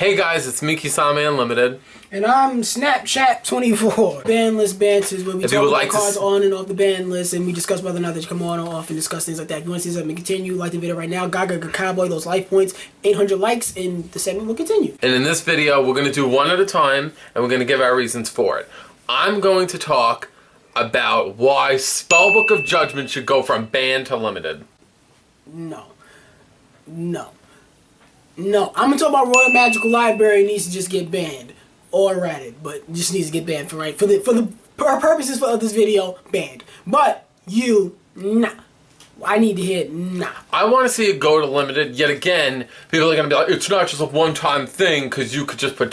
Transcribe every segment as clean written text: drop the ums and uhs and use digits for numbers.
Hey guys, it's me, Kisame Unlimited. And I'm Snapchat24. Banlist Banters, where we talk about cards on and off the ban list, and we discuss whether or not they should come on or off and discuss things like that. If you want to see something continue, like the video right now. Gaga Cowboy, those life points, 800 likes, and the segment will continue. And in this video, we're going to do one at a time, and we're going to give our reasons for it. I'm going to talk about why Spellbook of Judgment should go from banned to limited. No. I'm going to talk about Royal Magical Library needs to just get banned. Or errated, but just needs to get banned for the purposes of this video, banned. But nah. I need to hear nah. I want to see it go to limited. Yet again, people are going to be like, it's not just a one-time thing, because you could just put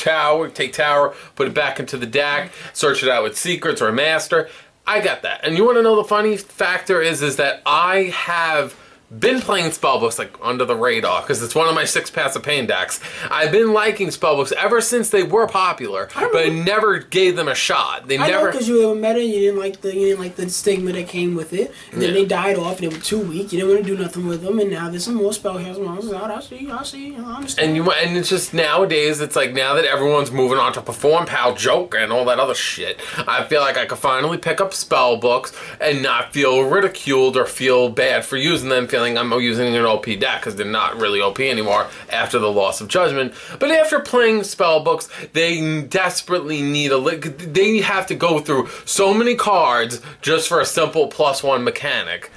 take tower, put it back into the deck, search it out with secrets or a master. I got that. And you want to know the funny factor is that I have been playing Spellbooks like under the radar because it's one of my 6 passive pain decks. I've been liking Spellbooks ever since they were popular, but I never gave them a shot. I know because you were meta and you didn't like the stigma that came with it, and then they died off and they were too weak. You didn't want to do nothing with them, and now there's some more spellcasting monsters out. I see. I understand. And it's just nowadays, it's like now that everyone's moving on to Perform, Pal, Joke, and all that other shit, I feel like I could finally pick up Spellbooks and not feel ridiculed or feel bad for using them. I'm using an OP deck because they're not really OP anymore after the loss of Judgment. But after playing Spellbooks, they desperately need they have to go through so many cards just for a simple +1 mechanic.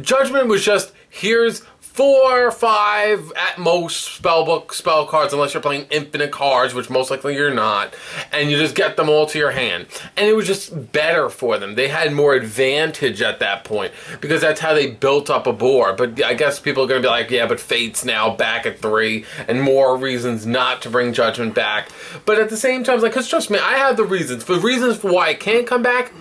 Judgment was just, here's 4 or 5 at most Spellbook spell cards, unless you're playing infinite cards, which most likely you're not, and you just get them all to your hand. And it was just better for them. They had more advantage at that point, because that's how they built up a board. But I guess people are going to be like, yeah, but Fate's now back at 3, and more reasons not to bring Judgment back. But at the same time, because trust me, I have the reasons. The reasons for why it can't come back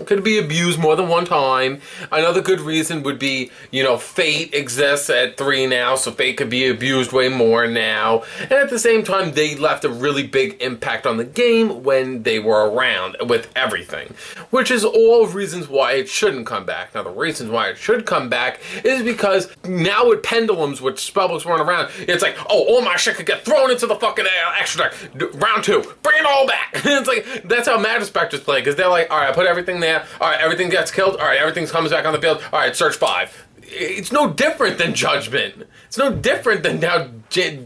could be abused more than one time. Another good reason would be, Fate exists at 3 now, so Fate could be abused way more now. And at the same time, they left a really big impact on the game when they were around with everything. Which is all reasons why it shouldn't come back. Now, the reasons why it should come back is because now with Pendulums, which Spellbooks weren't around, it's like, oh, all my shit could get thrown into the fucking extra deck. Round 2, bring it all back. It's like, that's how Magic Spectres play, because they're like, all right, I put everything there. Alright, everything gets killed. Alright, everything comes back on the field. Alright, search 5. It's no different than Judgment. It's no different than how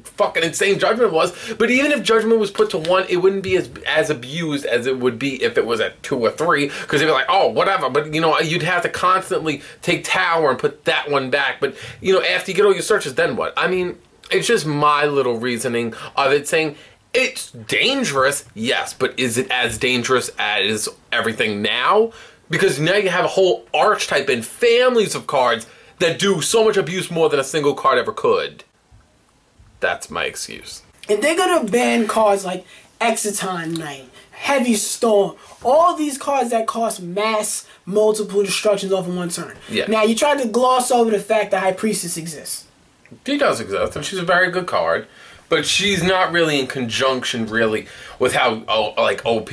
fucking insane Judgment was. But even if Judgment was put to 1, it wouldn't be as abused as it would be if it was at 2 or 3. Because they'd be like, oh, whatever. But, you'd have to constantly take tower and put that one back. But, after you get all your searches, then what? I mean, it's just my little reasoning of it saying, it's dangerous, yes, but is it as dangerous as everything now? Because now you have a whole archetype and families of cards that do so much abuse more than a single card ever could. That's my excuse. And they're gonna ban cards like Exciton Knight, Heavy Storm, all these cards that cost mass multiple destructions off in one turn. Yeah. Now, you tried to gloss over the fact that High Priestess exists. She does exist, and she's a very good card. But she's not really in conjunction, really, with how, OP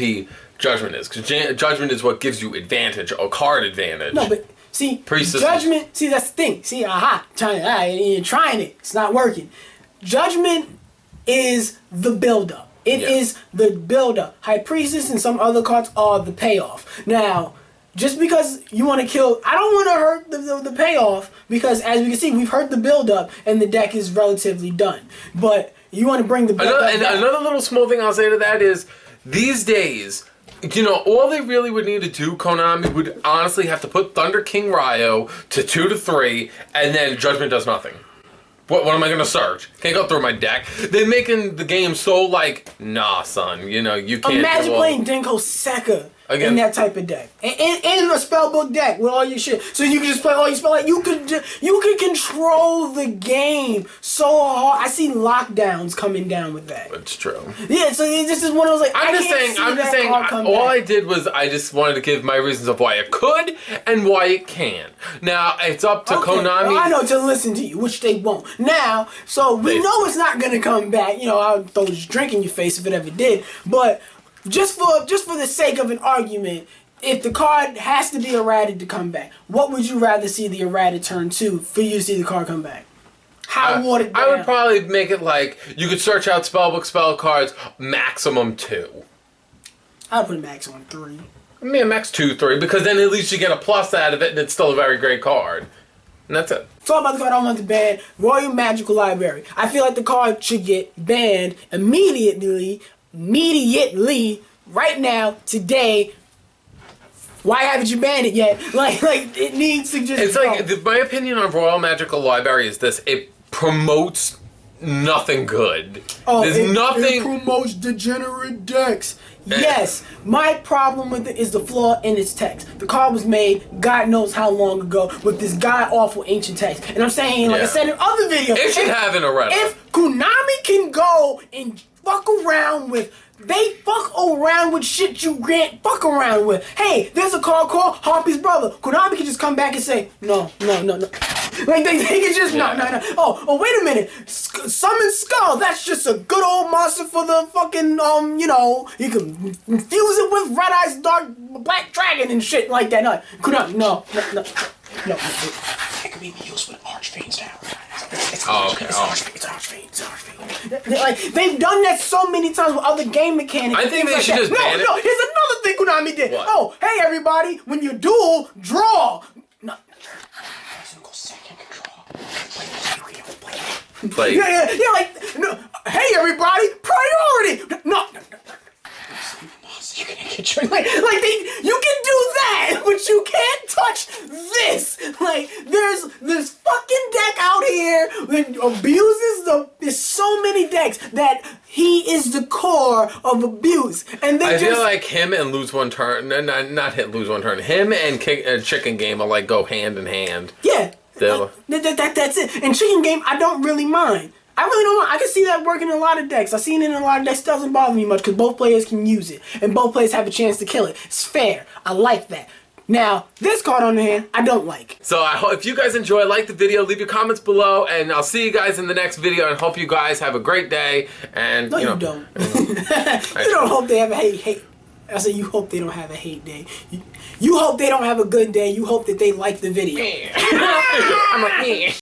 Judgment is. Because Judgment is what gives you advantage, or card advantage. No, but, see, Priestess Judgment, see, that's the thing. See, you're trying it. It's not working. Judgment is the build-up. It is the build-up. High Priestess and some other cards are the payoff. Now, just because you want to kill, I don't want to hurt the payoff, because as we can see, we've hurt the build-up, and the deck is relatively done. But you want to bring the build-up back. Another little small thing I'll say to that is, these days, all they really would need to do, Konami would honestly have to put Thunder King Ryo to 2 to 3, and then Judgment does nothing. What am I going to search? Can't go through my deck. They're making the game so nah, son, you can't. Imagine playing Denko Sekka in that type of deck. In a Spellbook deck with all your shit. So you can just play all your spell. You could control the game so hard. I see lockdowns coming down with that. It's true. Yeah, so this is one of those I'm just saying, all I did was I just wanted to give my reasons of why it could and why it can. Now, it's up to Konami. Well, I know to listen to you, which they won't. Now, so we know it's not going to come back. I'll throw this drink in your face if it ever did. But just for the sake of an argument, if the card has to be errated to come back, what would you rather see the errated turn to for you to see the card come back? How watered down? I would probably make it like you could search out Spellbook spell cards, maximum 2. I'd put a maximum 3. I mean, max 2, 3, because then at least you get a plus out of it, and it's still a very great card. And that's it. Talk about the card I want to ban. Royal Magical Library. I feel like the card should get banned immediately, right now, today. Why haven't you banned it yet? Like it needs to just. It's go. like my opinion on Royal Magical Library is this: it promotes nothing good. There's nothing. It promotes degenerate decks. Yes, my problem with it is the flaw in its text. The card was made God knows how long ago with this god-awful ancient text. And I'm saying, like I said in other videos... It should have an errata. If Konami can go and fuck around with... They fuck around with shit you can't fuck around with. Hey, there's a card called Harpy's Brother. Konami can just come back and say, no. Like, they can just, no. Oh, wait a minute. Summon Skull, that's just a good old monster for the fucking, you can fuse it with Red Eyes Dark Black Dragon and shit like that. No, Konami, no. It can be used with Archfiends now. It's Archfiend. Like, they've done that so many times with other game mechanics. I think they should just ban it. No, here's another thing Konami did. What? Oh, hey everybody, when you duel, draw. No. Single second draw. Play. Yeah, like, no. Hey everybody, priority. No. You can get your, you can do that, but you can't touch this. Like, there's this fucking deck out here that abuses there's so many decks that he is the core of abuse. And I feel like him and Lose One Turn, not hit Lose One Turn, him and Chicken Game are like go hand in hand. Yeah, that's it. And Chicken Game, I don't really mind. I really don't want. I can see that working in a lot of decks. I've seen it in a lot of decks. It doesn't bother me much because both players can use it and both players have a chance to kill it. It's fair. I like that. Now, this card on the hand, I don't like. So I hope if you guys enjoy, like the video, leave your comments below, and I'll see you guys in the next video. And hope you guys have a great day. And no, you don't. You don't hope they have a hate. I say you hope they don't have a hate day. You hope they don't have a good day. You hope that they like the video. I'm like,